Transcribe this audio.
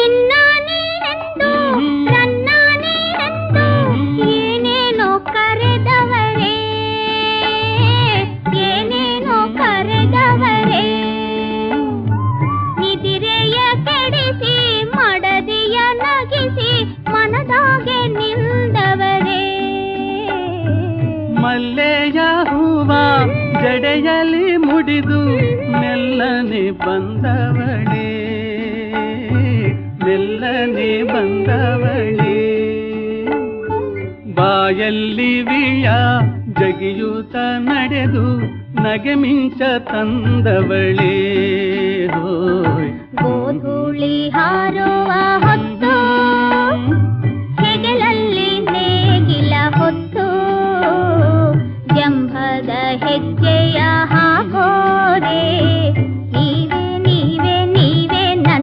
ಚಿನ್ನ ನೀನೆಂದು ರನ್ನ ನೀನೆಂದು ಏನೇನೋ ಕರೆದವರೇ, ಏನೇನೋ ಕರೆದವರೇ. ನಿದಿರೆಯ ಕೆಡಿಸಿ ಮಡದಿಯ ನಗಿಸಿ ಮನದಾಗೆ ನಿಂದವರೇ. ಮಲ್ಲೆಯ ಹೂವ ಜಡೆಯಲ್ಲಿ ಮುಡಿದು ಮೆಲ್ಲನೆ ಬಂದವಳೇ, ಮೆಲ್ಲನೆ ಬಂದವಳೇ. ಬಾಯಲ್ಲಿ ವಿಯ ಜಗಿಯೂತ ನಡೆದು ನಗೆ ಮಿಂಚ ತಂದವಳೇ. ಗೋಧೂಳಿ ಹಾರೋ